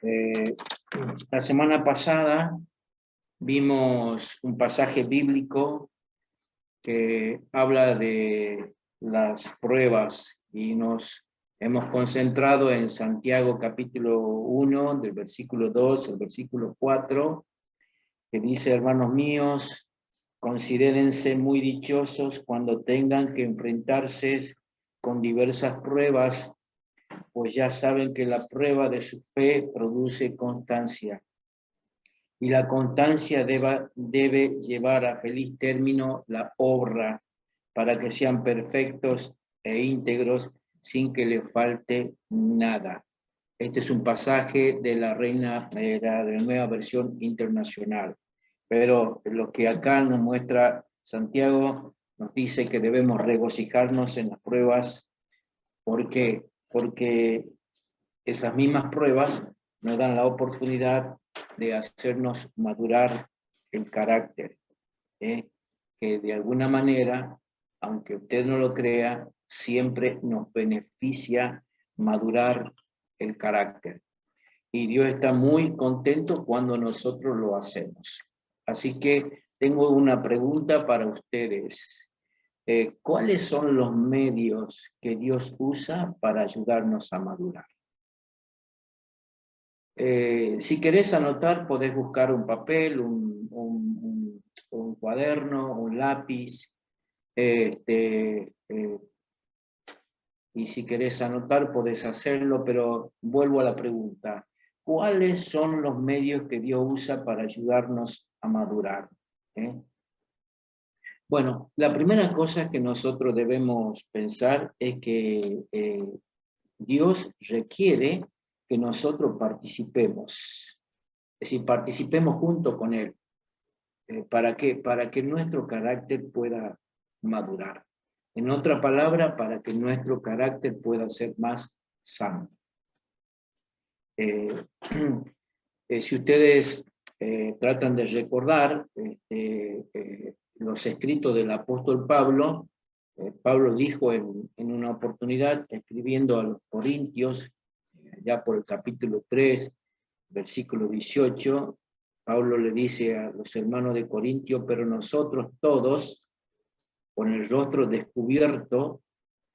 Eh, la semana pasada vimos un pasaje bíblico que habla de las pruebas y nos hemos concentrado en Santiago capítulo 1, del versículo 2 al versículo 4, que dice: hermanos míos, considérense muy dichosos cuando tengan que enfrentarse con diversas pruebas, pues ya saben que la prueba de su fe produce constancia. Y la constancia debe llevar a feliz término la obra, para que sean perfectos e íntegros sin que le falte nada. Este es un pasaje de la de la Nueva Versión Internacional. Pero lo que acá nos muestra Santiago, nos dice que debemos regocijarnos en las pruebas. ¿Por qué? Porque esas mismas pruebas nos dan la oportunidad de hacernos madurar el carácter, que de alguna manera, aunque usted no lo crea, siempre nos beneficia madurar el carácter. Y Dios está muy contento cuando nosotros lo hacemos. Así que tengo una pregunta para ustedes. ¿Cuáles son los medios que Dios usa para ayudarnos a madurar? Si querés anotar, podés buscar un papel, un cuaderno, un lápiz, y si querés anotar, podés hacerlo, pero vuelvo a la pregunta. ¿Cuáles son los medios que Dios usa para ayudarnos a madurar? Bueno, la primera cosa que nosotros debemos pensar es que Dios requiere que nosotros participemos, es decir, participemos junto con Él. ¿Para qué? Para que nuestro carácter pueda madurar. En otra palabra, para que nuestro carácter pueda ser más sano. Si ustedes tratan de recordar los escritos del apóstol Pablo, Pablo dijo en una oportunidad, escribiendo a los Corintios, ya por el capítulo 3, versículo 18, Pablo le dice a los hermanos de Corintio: pero nosotros todos, con el rostro descubierto,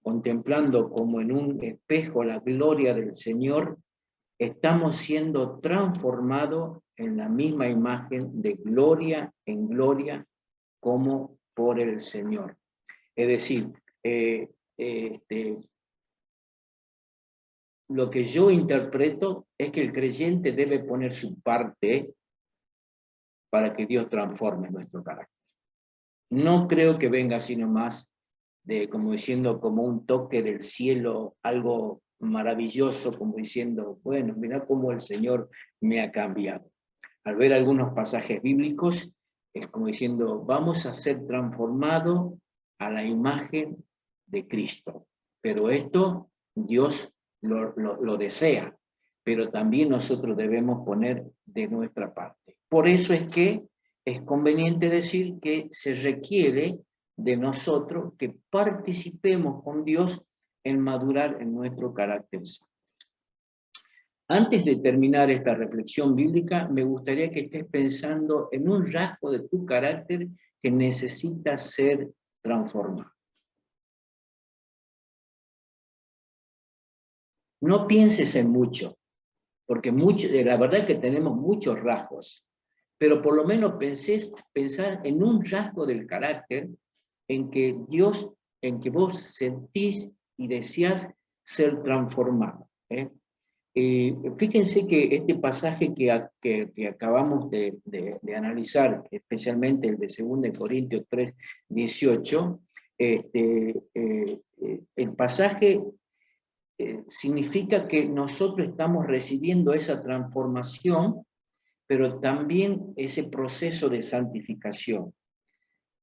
contemplando como en un espejo la gloria del Señor, estamos siendo transformados en la misma imagen de gloria en gloria, como por el Señor. Es decir, lo que yo interpreto es que el creyente debe poner su parte para que Dios transforme nuestro carácter. No creo que venga sino más de, como diciendo, como un toque del cielo, algo maravilloso, como diciendo, bueno, mira cómo el Señor me ha cambiado. Al ver algunos pasajes bíblicos, es como diciendo, vamos a ser transformados a la imagen de Cristo. Pero esto Dios lo desea, pero también nosotros debemos poner de nuestra parte. Por eso es que es conveniente decir que se requiere de nosotros que participemos con Dios en madurar en nuestro carácter. Antes de terminar esta reflexión bíblica, me gustaría que estés pensando en un rasgo de tu carácter que necesita ser transformado. No pienses en mucho, porque la verdad es que tenemos muchos rasgos, pero por lo menos pensar en un rasgo del carácter en que vos sentís y deseás ser transformado. Fíjense que este pasaje que acabamos de analizar, especialmente el de 2 Corintios 3, 18, el pasaje significa que nosotros estamos recibiendo esa transformación, pero también ese proceso de santificación.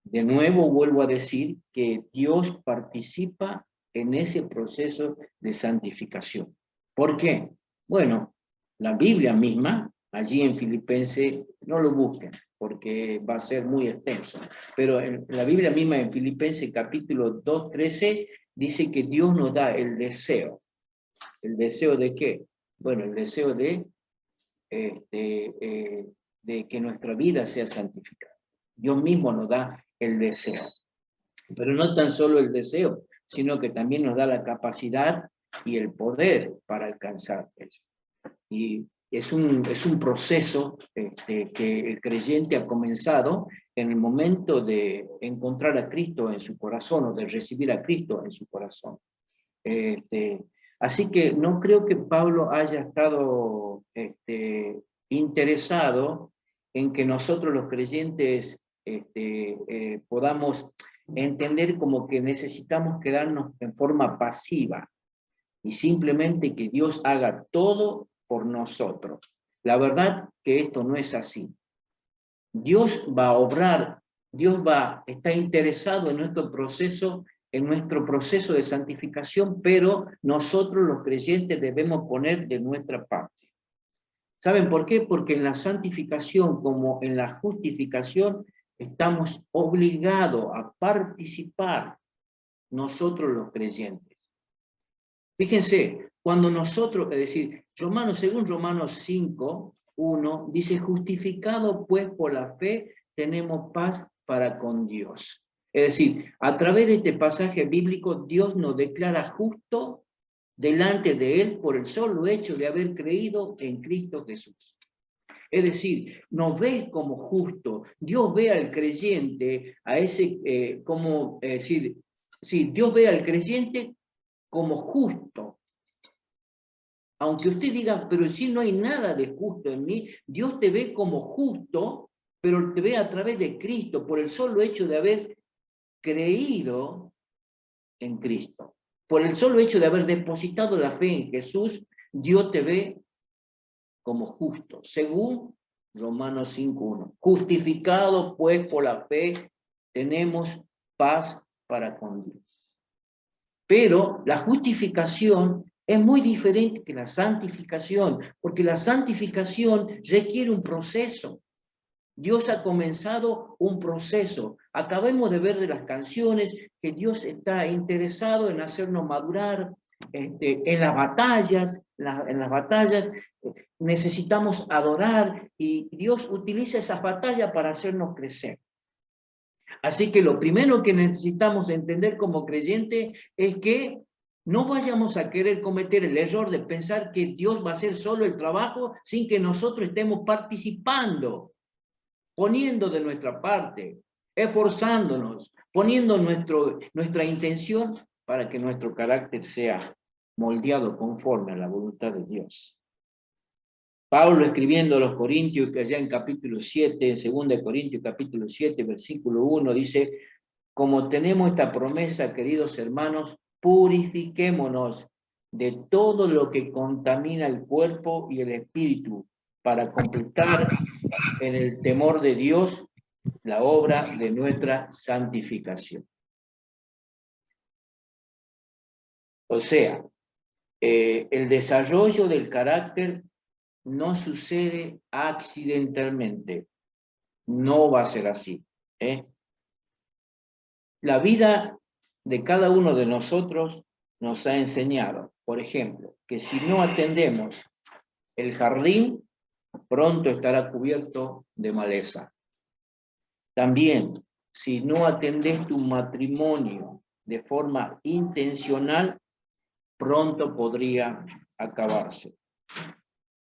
De nuevo vuelvo a decir que Dios participa en ese proceso de santificación. ¿Por qué? Bueno, la Biblia misma, allí en Filipenses, no lo busquen, porque va a ser muy extenso, pero en la Biblia misma en Filipenses capítulo 2:13 dice que Dios nos da el deseo. ¿El deseo de qué? Bueno, el deseo de de que nuestra vida sea santificada. Dios mismo nos da el deseo. Pero no tan solo el deseo, sino que también nos da la capacidad y el poder para alcanzar eso. Y es un proceso que el creyente ha comenzado en el momento de encontrar a Cristo en su corazón o de recibir a Cristo en su corazón. Así que no creo que Pablo haya estado interesado en que nosotros los creyentes podamos entender como que necesitamos quedarnos en forma pasiva y simplemente que Dios haga todo por nosotros. La verdad que esto no es así. Dios va a obrar, está interesado en nuestro proceso de santificación, pero nosotros los creyentes debemos poner de nuestra parte. ¿Saben por qué? Porque en la santificación como en la justificación estamos obligados a participar nosotros los creyentes. Fíjense, cuando nosotros, es decir, según Romanos 5, 1, dice, justificado pues por la fe, tenemos paz para con Dios. Es decir, a través de este pasaje bíblico, Dios nos declara justo delante de Él por el solo hecho de haber creído en Cristo Jesús. Es decir, nos ve como justo. Dios ve al creyente, Dios ve al creyente como justo. Aunque usted diga, pero si no hay nada de justo en mí, Dios te ve como justo, pero te ve a través de Cristo, por el solo hecho de haber creído en Cristo. Por el solo hecho de haber depositado la fe en Jesús, Dios te ve como justo, según Romanos 5:1. Justificado pues por la fe, tenemos paz para con Dios. Pero la justificación es muy diferente que la santificación, porque la santificación requiere un proceso. Dios ha comenzado un proceso. Acabemos de ver de las canciones que Dios está interesado en hacernos madurar en las batallas. En las batallas necesitamos adorar y Dios utiliza esas batallas para hacernos crecer. Así que lo primero que necesitamos entender como creyente es que no vayamos a querer cometer el error de pensar que Dios va a hacer solo el trabajo sin que nosotros estemos participando, poniendo de nuestra parte, esforzándonos, poniendo nuestra intención para que nuestro carácter sea moldeado conforme a la voluntad de Dios. Pablo escribiendo a los Corintios, que allá en capítulo 7, en 2 Corintios capítulo 7, versículo 1, dice, como tenemos esta promesa, queridos hermanos, purifiquémonos de todo lo que contamina el cuerpo y el espíritu, para completar en el temor de Dios la obra de nuestra santificación. O sea, el desarrollo del carácter no sucede accidentalmente. No va a ser así. La vida de cada uno de nosotros nos ha enseñado, por ejemplo, que si no atendemos el jardín, pronto estará cubierto de maleza. También, si no atendés tu matrimonio de forma intencional, pronto podría acabarse.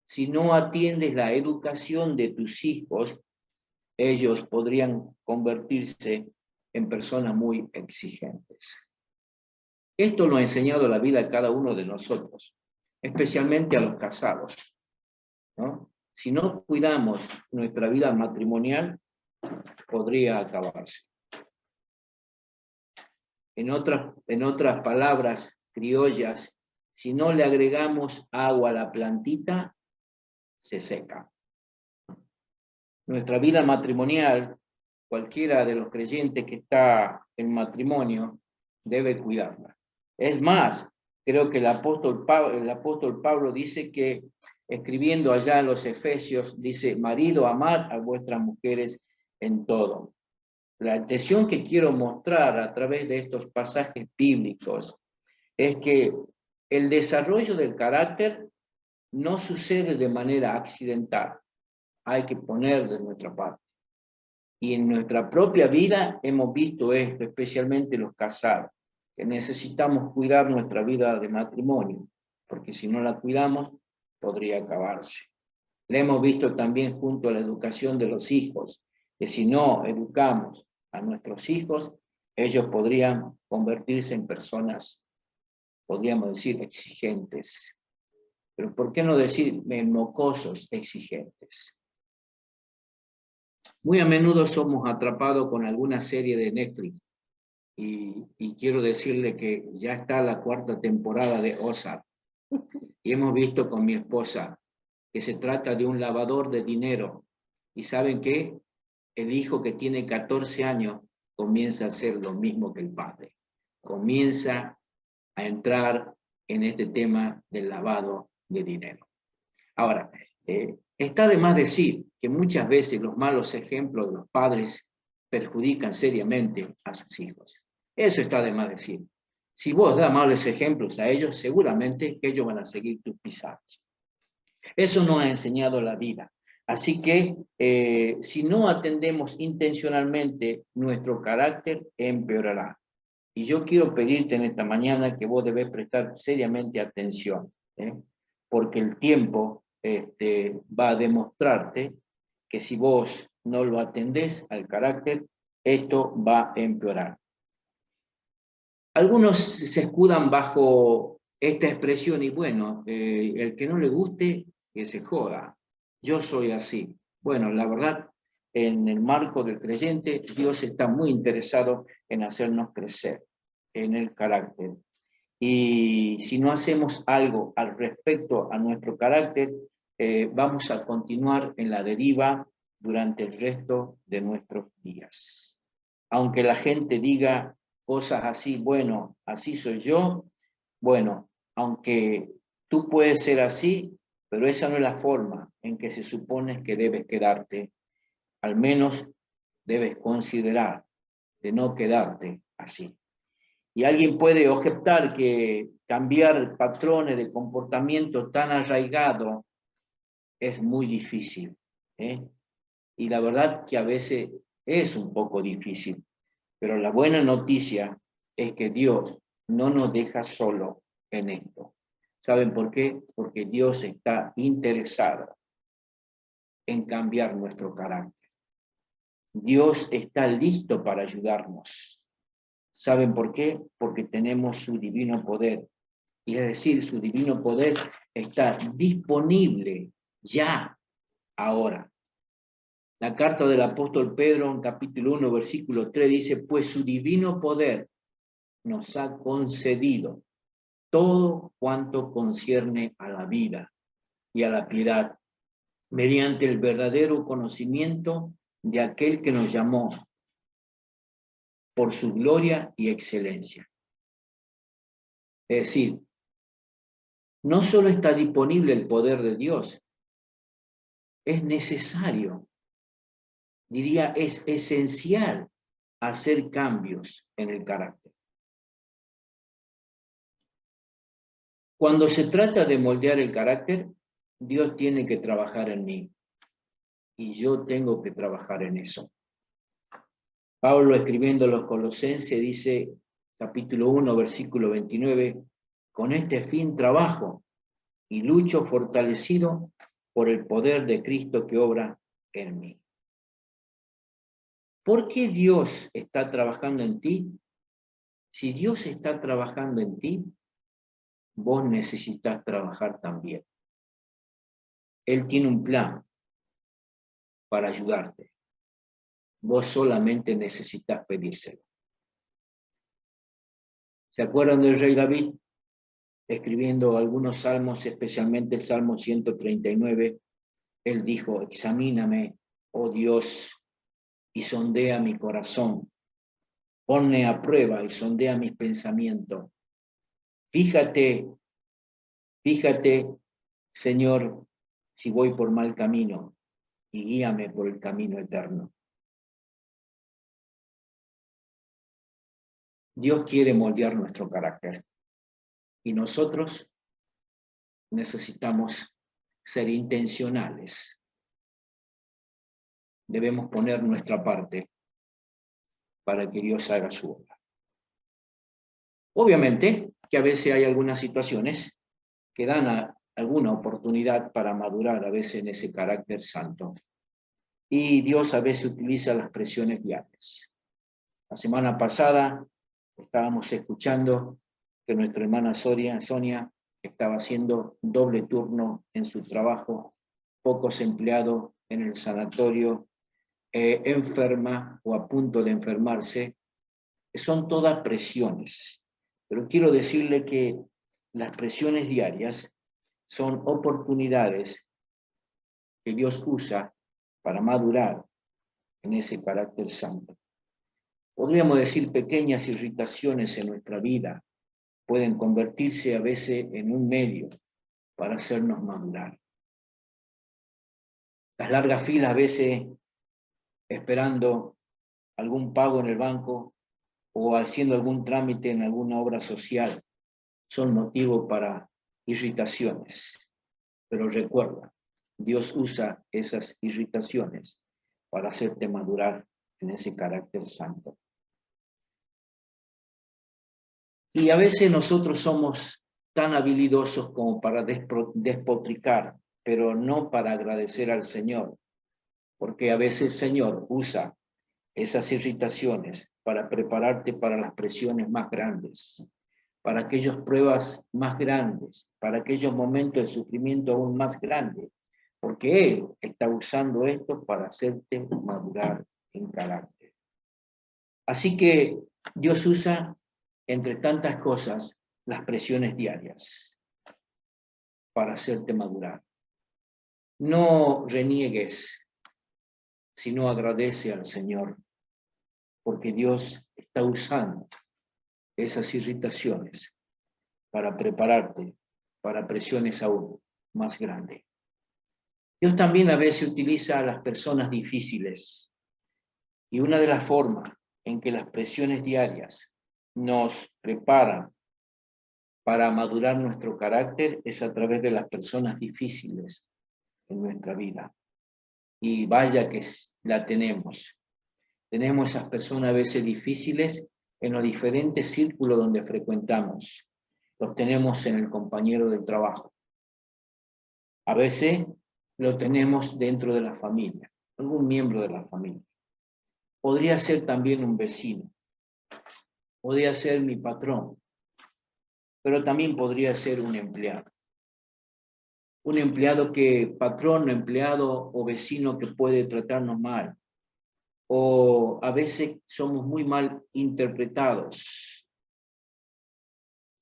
Si no atiendes la educación de tus hijos, ellos podrían convertirse en personas muy exigentes. Esto lo ha enseñado la vida a cada uno de nosotros, especialmente a los casados, ¿no? Si no cuidamos nuestra vida matrimonial, podría acabarse. En otras palabras criollas, si no le agregamos agua a la plantita, se seca. Nuestra vida matrimonial, cualquiera de los creyentes que está en matrimonio, debe cuidarla. Es más, creo que el apóstol Pablo dice que, escribiendo allá en los Efesios, dice, marido, amad a vuestras mujeres en todo. La atención que quiero mostrar a través de estos pasajes bíblicos es que el desarrollo del carácter no sucede de manera accidental. Hay que poner de nuestra parte. Y en nuestra propia vida hemos visto esto, especialmente los casados, que necesitamos cuidar nuestra vida de matrimonio, porque si no la cuidamos, podría acabarse. Lo hemos visto también junto a la educación de los hijos, que si no educamos a nuestros hijos, ellos podrían convertirse en personas, podríamos decir, exigentes. Pero ¿por qué no decir mocosos exigentes? Muy a menudo somos atrapados con alguna serie de Netflix y quiero decirle que ya está la 4ª temporada de Ozark y hemos visto con mi esposa que se trata de un lavador de dinero y ¿saben qué? El hijo que tiene 14 años comienza a hacer lo mismo que el padre, comienza a entrar en este tema del lavado de dinero. Ahora, está de más decir que muchas veces los malos ejemplos de los padres perjudican seriamente a sus hijos. Eso está de más decir. Si vos das malos ejemplos a ellos, seguramente ellos van a seguir tus pisadas. Eso nos ha enseñado la vida. Así que si no atendemos intencionalmente, nuestro carácter empeorará. Y yo quiero pedirte en esta mañana que vos debés prestar seriamente atención, porque el tiempo va a demostrarte que si vos no lo atendés al carácter, esto va a empeorar. Algunos se escudan bajo esta expresión y bueno, el que no le guste, que se joda. Yo soy así. Bueno, la verdad, en el marco del creyente, Dios está muy interesado en hacernos crecer en el carácter. Y si no hacemos algo al respecto a nuestro carácter, vamos a continuar en la deriva durante el resto de nuestros días. Aunque la gente diga cosas así, bueno, así soy yo, bueno, aunque tú puedes ser así, pero esa no es la forma en que se supone que debes quedarte. Al menos debes considerar de no quedarte así. Y alguien puede objetar que cambiar patrones de comportamiento tan arraigado es muy difícil, Y la verdad que a veces es un poco difícil, pero la buena noticia es que Dios no nos deja solo en esto. ¿Saben por qué? Porque Dios está interesado en cambiar nuestro carácter. Dios está listo para ayudarnos. ¿Saben por qué? Porque tenemos su divino poder. Y es decir, su divino poder está disponible ya, ahora. La carta del apóstol Pedro, en capítulo 1, versículo 3, dice, pues su divino poder nos ha concedido todo cuanto concierne a la vida y a la piedad, mediante el verdadero conocimiento de aquel que nos llamó por su gloria y excelencia. Es decir, no solo está disponible el poder de Dios, es necesario, diría, es esencial hacer cambios en el carácter. Cuando se trata de moldear el carácter, Dios tiene que trabajar en mí y yo tengo que trabajar en eso. Pablo, escribiendo a los Colosenses, dice, capítulo 1, versículo 29, con este fin trabajo y lucho fortalecido por el poder de Cristo que obra en mí. ¿Por qué Dios está trabajando en ti? Si Dios está trabajando en ti, vos necesitas trabajar también. Él tiene un plan para ayudarte. Vos solamente necesitas pedírselo. ¿Se acuerdan del rey David? Escribiendo algunos salmos, especialmente el Salmo 139, él dijo, examíname, oh Dios, y sondea mi corazón. Ponme a prueba y sondea mis pensamientos. Fíjate, Señor, si voy por mal camino, y guíame por el camino eterno. Dios quiere moldear nuestro carácter y nosotros necesitamos ser intencionales. Debemos poner nuestra parte para que Dios haga su obra. Obviamente que a veces hay algunas situaciones que dan alguna oportunidad para madurar a veces en ese carácter santo. Y Dios a veces utiliza las presiones diarias. La semana pasada estábamos escuchando que nuestra hermana Sonia estaba haciendo doble turno en su trabajo, pocos empleados en el sanatorio, enferma o a punto de enfermarse. Son todas presiones. Pero quiero decirle que las presiones diarias son oportunidades que Dios usa para madurar en ese carácter santo. Podríamos decir pequeñas irritaciones en nuestra vida pueden convertirse a veces en un medio para hacernos madurar. Las largas filas a veces esperando algún pago en el banco o haciendo algún trámite en alguna obra social son motivo para irritaciones. Pero recuerda, Dios usa esas irritaciones para hacerte madurar en ese carácter santo. Y a veces nosotros somos tan habilidosos como para despotricar, pero no para agradecer al Señor, porque a veces el Señor usa esas irritaciones para prepararte para las presiones más grandes, para aquellas pruebas más grandes, para aquellos momentos de sufrimiento aún más grandes, porque Él está usando esto para hacerte madurar en carácter. Así que Dios usa, entre tantas cosas, las presiones diarias para hacerte madurar. No reniegues, sino agradece al Señor, porque Dios está usando esas irritaciones para prepararte para presiones aún más grandes. Dios también a veces utiliza a las personas difíciles, y una de las formas en que las presiones diarias nos preparan para madurar nuestro carácter es a través de las personas difíciles en nuestra vida. Y vaya que la tenemos. Tenemos esas personas a veces difíciles en los diferentes círculos donde frecuentamos. Los tenemos en el compañero del trabajo. A veces lo tenemos dentro de la familia, algún miembro de la familia. Podría ser también un vecino. Podría ser mi patrón. Pero también podría ser un empleado. Un empleado que, patrón, empleado o vecino que puede tratarnos mal. O a veces somos muy mal interpretados.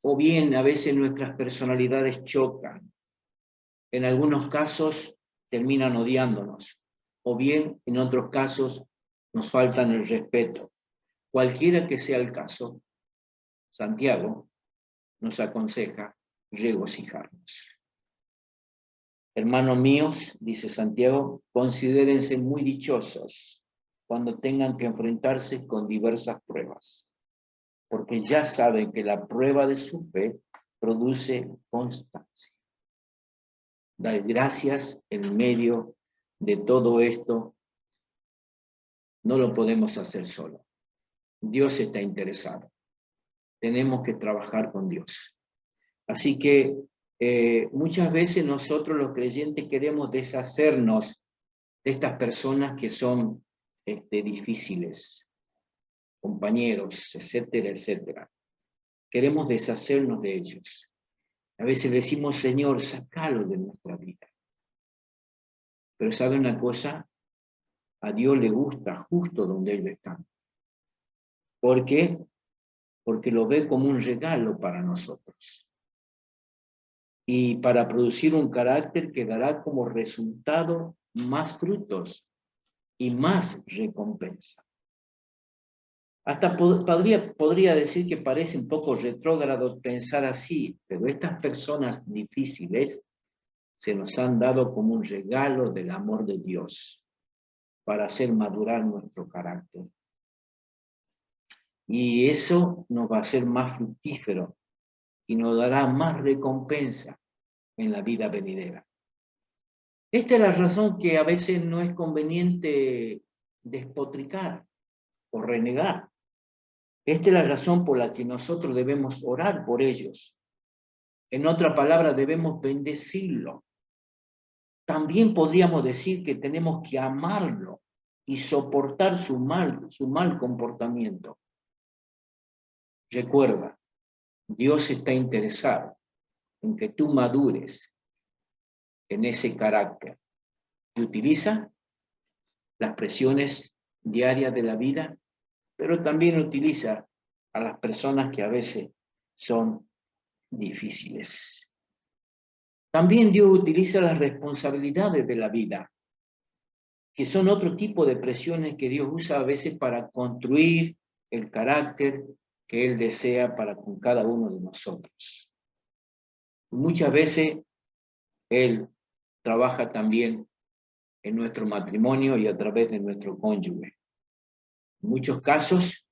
O bien a veces nuestras personalidades chocan. En algunos casos terminan odiándonos. O bien en otros casos nos faltan el respeto. Cualquiera que sea el caso, Santiago nos aconseja regocijarnos. Hermanos míos, dice Santiago, considérense muy dichosos cuando tengan que enfrentarse con diversas pruebas, porque ya saben que la prueba de su fe produce constancia. Dad gracias en medio de todo esto. No lo podemos hacer solo. Dios está interesado. Tenemos que trabajar con Dios. Así que muchas veces nosotros los creyentes queremos deshacernos de estas personas que son difíciles, compañeros, etcétera, etcétera. Queremos deshacernos de ellos. A veces decimos, Señor, sácalo de nuestra vida. Pero ¿sabe una cosa? A Dios le gusta justo donde ellos están. ¿Por qué? Porque lo ve como un regalo para nosotros. Y para producir un carácter que dará como resultado más frutos y más recompensa. Hasta podría decir que parece un poco retrógrado pensar así, pero estas personas difíciles se nos han dado como un regalo del amor de Dios para hacer madurar nuestro carácter. Y eso nos va a hacer más fructífero y nos dará más recompensa en la vida venidera. Esta es la razón que a veces no es conveniente despotricar o renegar. Esta es la razón por la que nosotros debemos orar por ellos. En otra palabra, debemos bendecirlo. También podríamos decir que tenemos que amarlo y soportar su mal comportamiento. Recuerda, Dios está interesado en que tú madures en ese carácter y utiliza las presiones diarias de la vida, pero también utiliza a las personas que a veces son difíciles. También Dios utiliza las responsabilidades de la vida, que son otro tipo de presiones que Dios usa a veces para construir el carácter que Él desea para con cada uno de nosotros. Muchas veces Él trabaja también en nuestro matrimonio y a través de nuestro cónyuge. En muchos casos,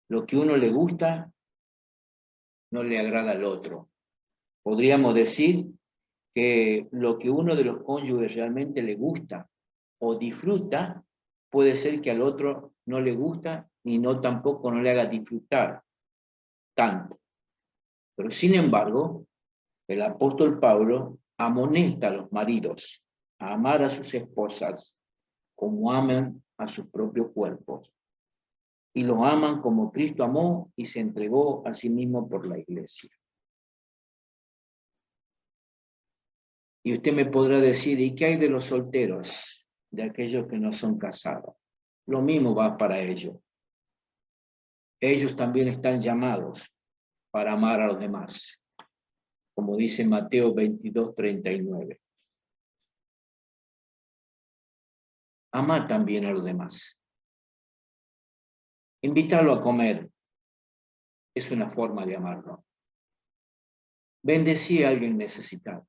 lo que a uno le gusta no le agrada al otro. Podríamos decir que lo que uno de los cónyuges realmente le gusta o disfruta, puede ser que al otro no le gusta y no tampoco no le haga disfrutar tanto. Pero sin embargo, el apóstol Pablo amonesta a los maridos a amar a sus esposas como aman a sus propios cuerpos. Y los aman como Cristo amó y se entregó a sí mismo por la iglesia. Y usted me podrá decir, ¿y qué hay de los solteros? De aquellos que no son casados. Lo mismo va para ellos. Ellos también están llamados para amar a los demás, como dice Mateo 22:39. Amar también a los demás. Invitarlo a comer es una forma de amarlo. Bendecir a alguien necesitado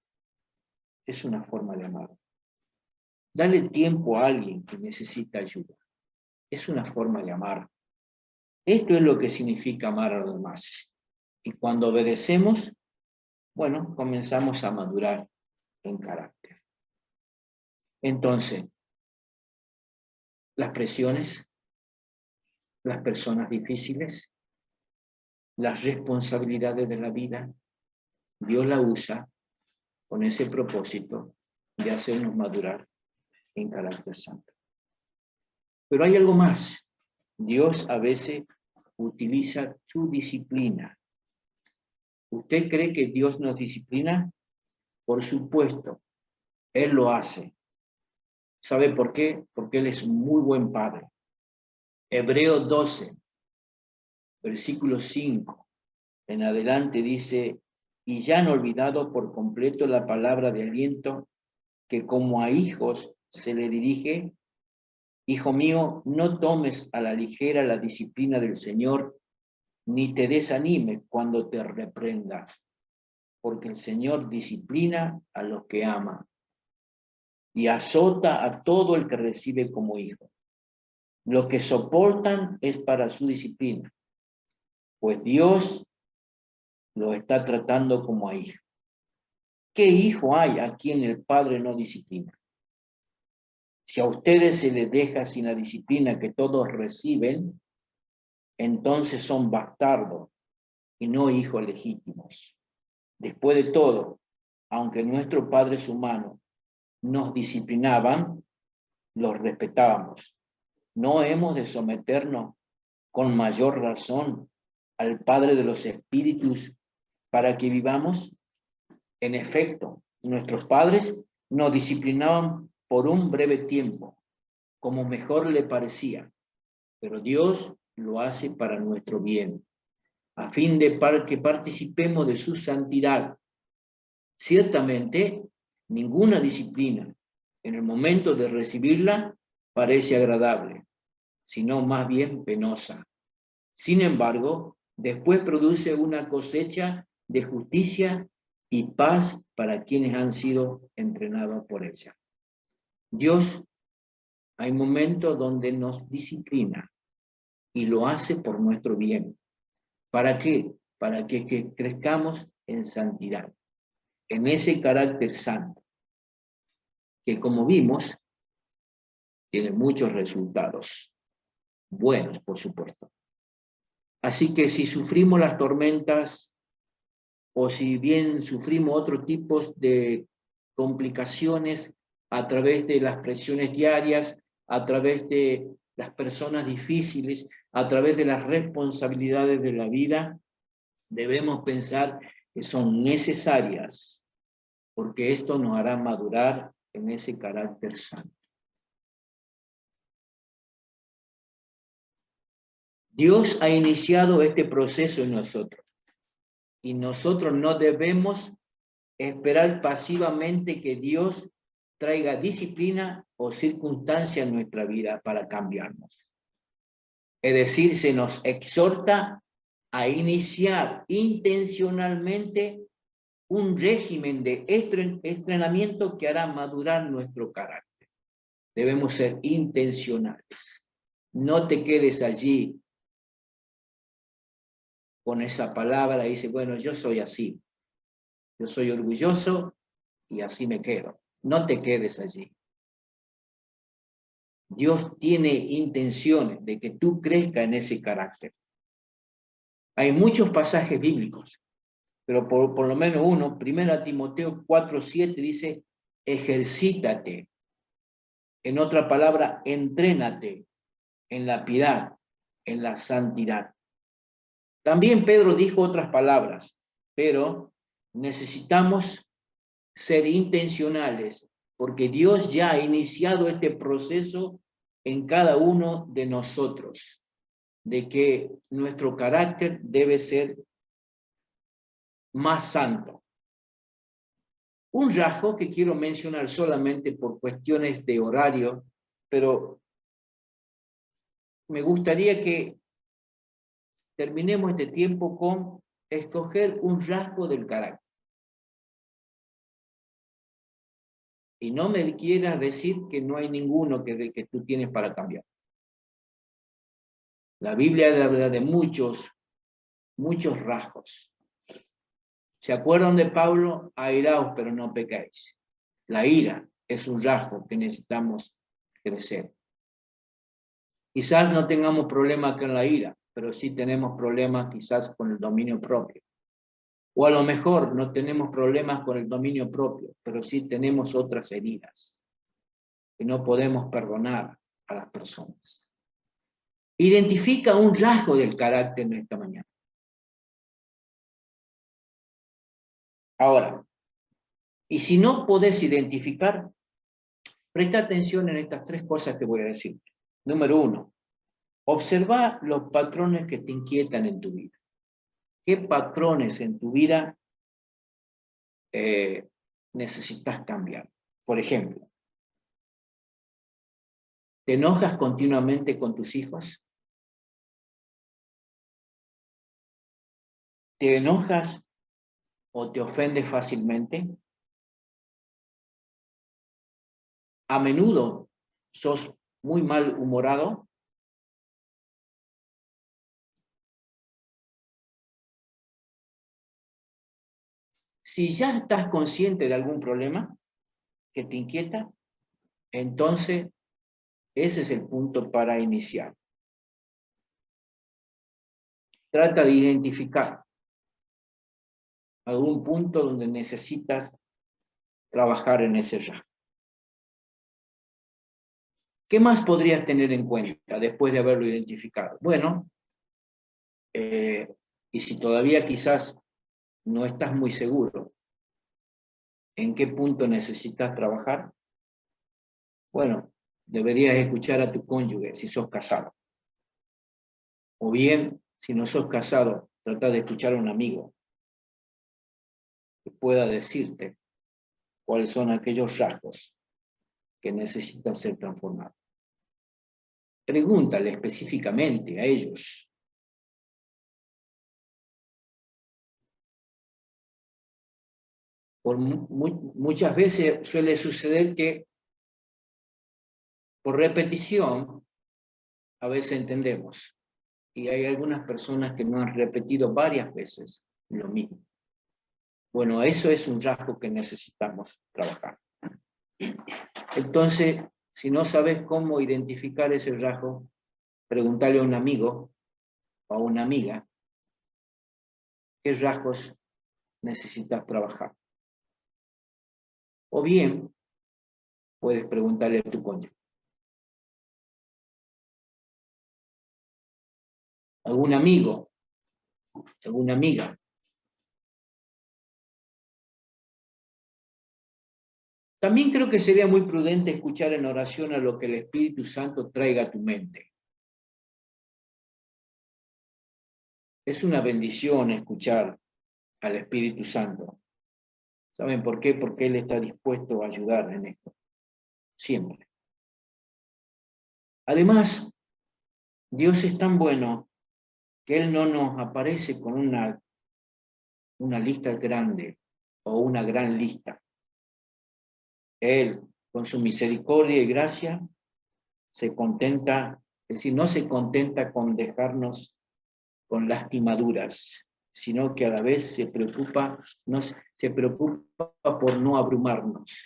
es una forma de amarlo. Dale tiempo a alguien que necesita ayuda es una forma de amar. Esto es lo que significa amar a los demás. Y cuando obedecemos, bueno, comenzamos a madurar en carácter. Entonces, las presiones, las personas difíciles, las responsabilidades de la vida, Dios la usa con ese propósito de hacernos madurar en carácter santo. Pero hay algo más. Dios a veces utiliza su disciplina. ¿Usted cree que Dios nos disciplina? Por supuesto, Él lo hace. ¿Sabe por qué? Porque Él es un muy buen Padre. Hebreos 12, versículo 5, en adelante dice, y ya han olvidado por completo la palabra de aliento que como a hijos se le dirige, hijo mío, no tomes a la ligera la disciplina del Señor, ni te desanimes cuando te reprenda, porque el Señor disciplina a los que ama y azota a todo el que recibe como hijo. Lo que soportan es para su disciplina, pues Dios lo está tratando como a hijo. ¿Qué hijo hay a quien el padre no disciplina? Si a ustedes se les deja sin la disciplina que todos reciben, entonces son bastardos y no hijos legítimos. Después de todo, aunque nuestros padres humanos nos disciplinaban, los respetábamos. No hemos de someternos con mayor razón al Padre de los Espíritus para que vivamos. En efecto, nuestros padres nos disciplinaban por un breve tiempo, como mejor le parecía, pero Dios lo hace para nuestro bien, a fin de que participemos de su santidad. Ciertamente, ninguna disciplina, en el momento de recibirla, parece agradable, sino más bien penosa. Sin embargo, después produce una cosecha de justicia y paz para quienes han sido entrenados por ella. Dios, hay momentos donde nos disciplina y lo hace por nuestro bien. ¿Para qué? Para que crezcamos en santidad, en ese carácter santo. que como vimos, tiene muchos resultados, buenos por supuesto. Así que si sufrimos las tormentas, o si bien sufrimos otros tipos de complicaciones a través de las presiones diarias, a través de las personas difíciles, a través de las responsabilidades de la vida, debemos pensar que son necesarias, porque esto nos hará madurar en ese carácter santo. Dios ha iniciado este proceso en nosotros, y nosotros no debemos esperar pasivamente que Dios traiga disciplina o circunstancia en nuestra vida para cambiarnos. Es decir, se nos exhorta a iniciar intencionalmente un régimen de entrenamiento que hará madurar nuestro carácter. Debemos ser intencionales. No te quedes allí con esa palabra y dices, bueno, yo soy así. Yo soy orgulloso y así me quedo. No te quedes allí. Dios tiene intenciones de que tú crezcas en ese carácter. Hay muchos pasajes bíblicos, pero por lo menos uno, 1 Timoteo 4:7 dice, ejercítate. En otra palabra, entrénate en la piedad, en la santidad. También Pedro dijo otras palabras, pero necesitamos ser intencionales, porque Dios ya ha iniciado este proceso en cada uno de nosotros, de que nuestro carácter debe ser más santo. Un rasgo que quiero mencionar solamente por cuestiones de horario, pero me gustaría que terminemos este tiempo con escoger un rasgo del carácter. Y no me quieras decir que no hay ninguno que tú tienes para cambiar. La Biblia habla de muchos rasgos. ¿Se acuerdan de Pablo? Airaos, pero no pecáis. La ira es un rasgo que necesitamos crecer. Quizás no tengamos problemas con la ira, pero sí tenemos problemas quizás con el dominio propio. O a lo mejor no tenemos problemas con el dominio propio, pero sí tenemos otras heridas que no podemos perdonar a las personas. Identifica un rasgo del carácter en esta mañana. Ahora, y si no podés identificar, presta atención en estas tres cosas que voy a decir. Número 1, observa los patrones que te inquietan en tu vida. ¿Qué patrones en tu vida necesitas cambiar? Por ejemplo, ¿te enojas continuamente con tus hijos? ¿Te enojas o te ofendes fácilmente? ¿A menudo sos muy malhumorado? Si ya estás consciente de algún problema que te inquieta, entonces ese es el punto para iniciar. Trata de identificar algún punto donde necesitas trabajar en ese rasgo. ¿Qué más podrías tener en cuenta después de haberlo identificado? Bueno, y si todavía quizás no estás muy seguro en qué punto necesitas trabajar, bueno, deberías escuchar a tu cónyuge si sos casado. O bien, si no sos casado, trata de escuchar a un amigo que pueda decirte cuáles son aquellos rasgos que necesitan ser transformados. Pregúntale específicamente a ellos. Muchas veces suele suceder que por repetición a veces entendemos. Y hay algunas personas que no han repetido varias veces lo mismo. Bueno, eso es un rasgo que necesitamos trabajar. Entonces, si no sabes cómo identificar ese rasgo, preguntarle a un amigo o a una amiga qué rasgos necesitas trabajar. O bien, puedes preguntarle a tu cónyuge. Algún amigo, alguna amiga. También creo que sería muy prudente escuchar en oración a lo que el Espíritu Santo traiga a tu mente. Es una bendición escuchar al Espíritu Santo. ¿Saben por qué? Porque Él está dispuesto a ayudar en esto. Siempre. Además, Dios es tan bueno que Él no nos aparece con una lista grande o una gran lista. Él, con su misericordia y gracia, se contenta, es decir, no se contenta con dejarnos con lastimaduras, sino que a la vez se preocupa por no abrumarnos.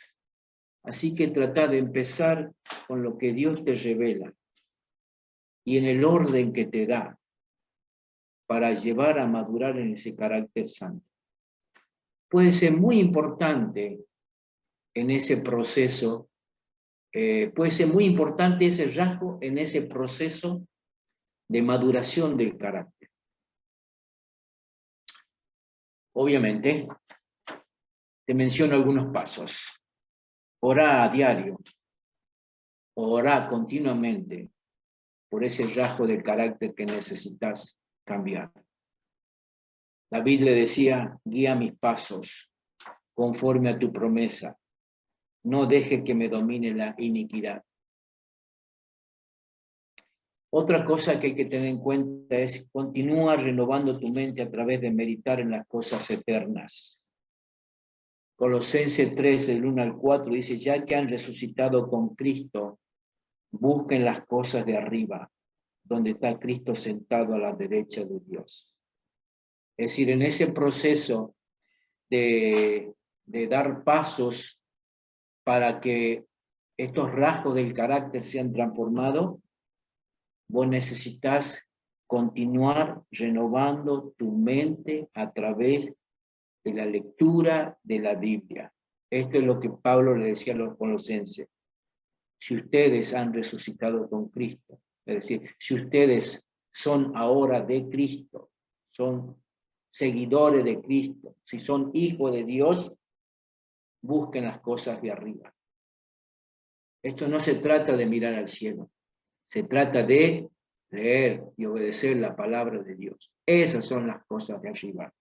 Así que trata de empezar con lo que Dios te revela y en el orden que te da para llevar a madurar en ese carácter santo. Puede ser muy importante en ese proceso, puede ser muy importante ese rasgo en ese proceso de maduración del carácter. Obviamente, te menciono algunos pasos. Orá a diario, orá continuamente por ese rasgo del carácter que necesitas cambiar. David le decía, guía mis pasos conforme a tu promesa. No deje que me domine la iniquidad. Otra cosa que hay que tener en cuenta es continúa renovando tu mente a través de meditar en las cosas eternas. Colosenses 3, del 1 al 4, dice, ya que han resucitado con Cristo, busquen las cosas de arriba, donde está Cristo sentado a la derecha de Dios. Es decir, en ese proceso de dar pasos para que estos rasgos del carácter sean transformados, vos necesitas continuar renovando tu mente a través de la lectura de la Biblia. Esto es lo que Pablo le decía a los colosenses. Si ustedes han resucitado con Cristo, es decir, si ustedes son ahora de Cristo, son seguidores de Cristo, si son hijos de Dios, busquen las cosas de arriba. Esto no se trata de mirar al cielo, se trata de leer y obedecer la palabra de Dios. Esas son las cosas de arriba,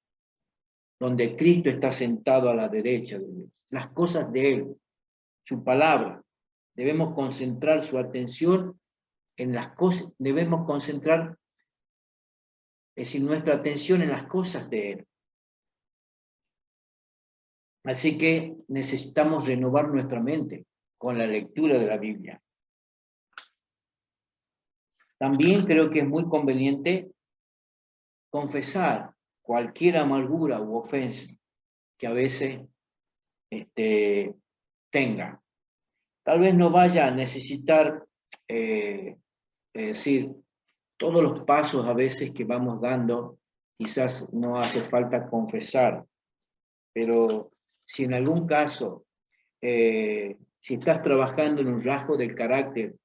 donde Cristo está sentado a la derecha de Dios. Las cosas de Él, su palabra. Debemos concentrar su atención en las cosas, debemos concentrar, es decir, nuestra atención en las cosas de Él. Así que necesitamos renovar nuestra mente con la lectura de la Biblia. También creo que es muy conveniente confesar cualquier amargura u ofensa que a veces tenga. Tal vez no vaya a necesitar, es decir, todos los pasos a veces que vamos dando, quizás no hace falta confesar, pero si en algún caso, si estás trabajando en un rasgo del carácter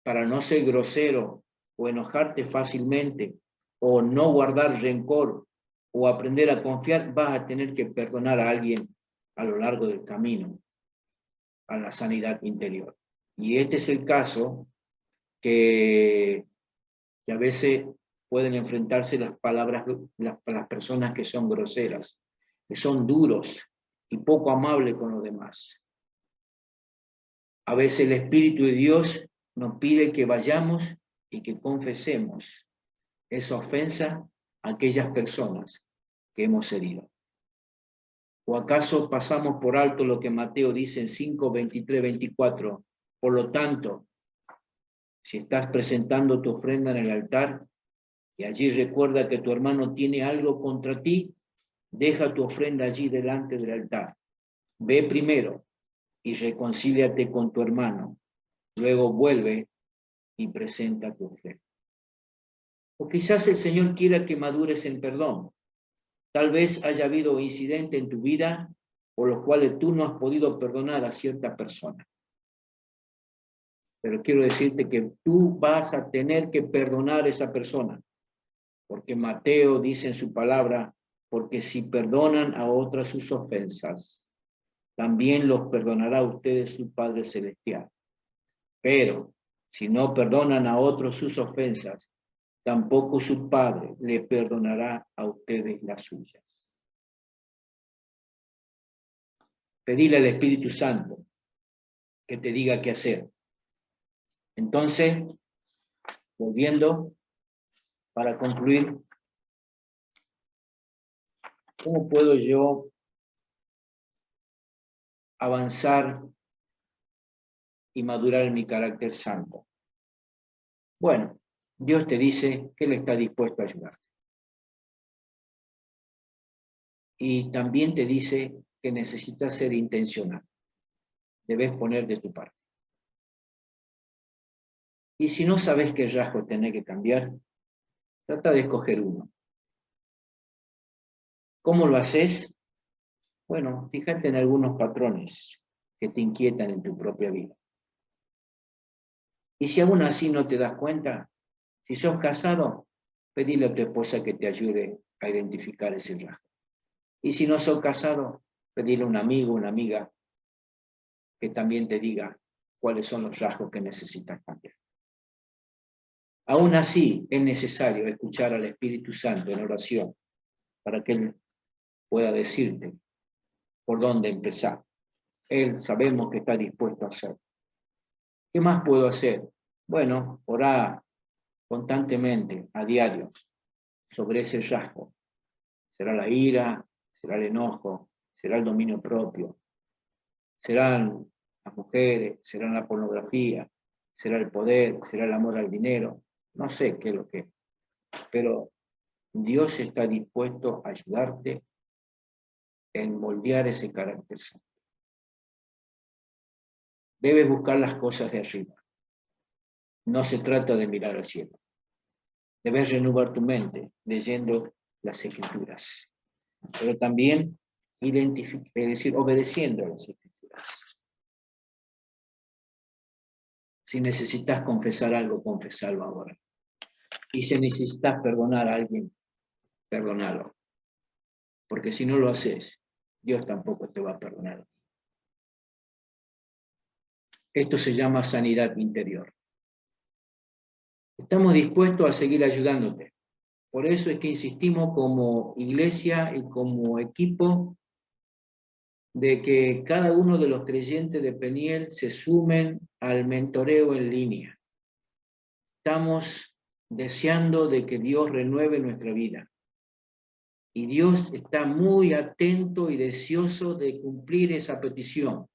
para no ser grosero o enojarte fácilmente o no guardar rencor o aprender a confiar, vas a tener que perdonar a alguien a lo largo del camino a la sanidad interior. Y este es el caso que a veces pueden enfrentarse las personas que son groseras, que son duros y poco amables con los demás. A veces el Espíritu de Dios nos pide que vayamos y que confesemos esa ofensa a aquellas personas que hemos herido. ¿O acaso pasamos por alto lo que Mateo dice en 5, 23, 24? Por lo tanto, si estás presentando tu ofrenda en el altar y allí recuerda que tu hermano tiene algo contra ti, deja tu ofrenda allí delante del altar. Ve primero y reconcíliate con tu hermano. Luego vuelve y presenta tu ofrenda. O quizás el Señor quiera que madures en perdón. Tal vez haya habido incidente en tu vida por los cuales tú no has podido perdonar a cierta persona. Pero quiero decirte que tú vas a tener que perdonar a esa persona. Porque Mateo dice en su palabra, porque si perdonan a otras sus ofensas, también los perdonará a ustedes su Padre Celestial. Pero si no perdonan a otros sus ofensas, tampoco su Padre le perdonará a ustedes las suyas. Pedile al Espíritu Santo que te diga qué hacer. Entonces, volviendo, para concluir, ¿cómo puedo yo avanzar y madurar en mi carácter santo? Bueno, Dios te dice que Él está dispuesto a ayudarte. Y también te dice que necesitas ser intencional. Debes poner de tu parte. Y si no sabes qué rasgo tenés que cambiar, trata de escoger uno. ¿Cómo lo haces? Bueno, fíjate en algunos patrones que te inquietan en tu propia vida. Y si aún así no te das cuenta, si sos casado, pedile a tu esposa que te ayude a identificar ese rasgo. Y si no sos casado, pedile a un amigo, una amiga, que también te diga cuáles son los rasgos que necesitas cambiar. Aún así, es necesario escuchar al Espíritu Santo en oración para que Él pueda decirte por dónde empezar. Él sabemos que está dispuesto a hacer. ¿Qué más puedo hacer? Bueno, orar constantemente, a diario, sobre ese rasgo. Será la ira, será el enojo, será el dominio propio, serán las mujeres, será la pornografía, será el poder, será el amor al dinero. No sé qué es lo que es, pero Dios está dispuesto a ayudarte en moldear ese carácter santo. Debes buscar las cosas de arriba. No se trata de mirar al cielo. Debes renovar tu mente leyendo las Escrituras, pero también es decir, obedeciendo a las Escrituras. Si necesitas confesar algo, confesarlo ahora. Y si necesitas perdonar a alguien, perdonalo. Porque si no lo haces, Dios tampoco te va a perdonar. Esto se llama sanidad interior. Estamos dispuestos a seguir ayudándote. Por eso es que insistimos como iglesia y como equipo de que cada uno de los creyentes de Peniel se sumen al mentoreo en línea. Estamos deseando de que Dios renueve nuestra vida. Y Dios está muy atento y deseoso de cumplir esa petición.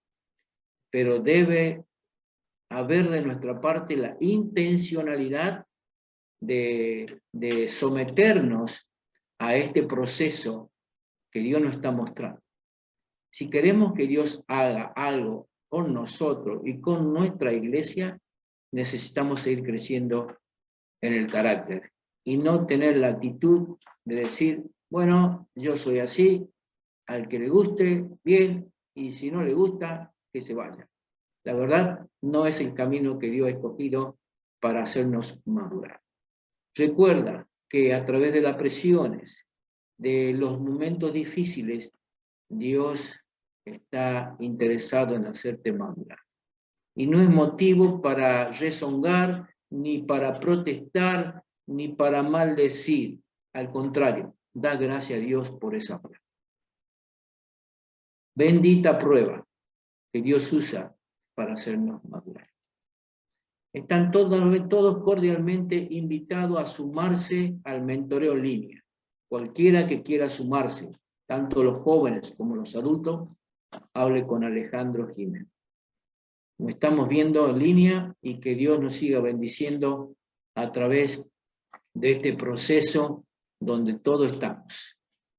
Pero debe haber de nuestra parte la intencionalidad de someternos a este proceso que Dios nos está mostrando. Si queremos que Dios haga algo con nosotros y con nuestra iglesia, necesitamos seguir creciendo en el carácter y no tener la actitud de decir, bueno, yo soy así, al que le guste, bien, y si no le gusta, que se vaya. La verdad, no es el camino que Dios ha escogido para hacernos madurar. Recuerda que a través de las presiones, de los momentos difíciles, Dios está interesado en hacerte madurar. Y no es motivo para rezongar, ni para protestar, ni para maldecir. Al contrario, da gracias a Dios por esa prueba. Bendita prueba que Dios usa para hacernos madurar. Están todos cordialmente invitados a sumarse al mentoreo en línea. Cualquiera que quiera sumarse, tanto los jóvenes como los adultos, hable con Alejandro Jiménez. Nos estamos viendo en línea y que Dios nos siga bendiciendo a través de este proceso donde todos estamos.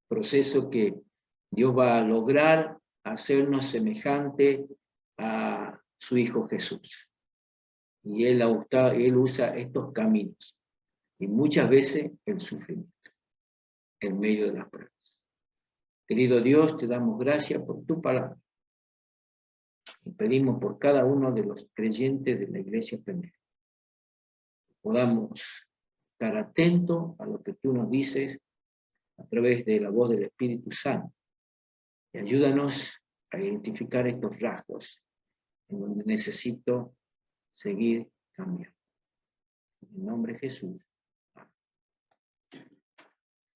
Proceso que Dios va a lograr hacernos semejante a su Hijo Jesús. Y él usa estos caminos. Y muchas veces el sufrimiento, en medio de las pruebas. Querido Dios, te damos gracias por tu palabra. Y pedimos por cada uno de los creyentes de la Iglesia Penel. Podamos estar atentos a lo que tú nos dices a través de la voz del Espíritu Santo. Y ayúdanos a identificar estos rasgos en donde necesito seguir cambiando. En el nombre de Jesús.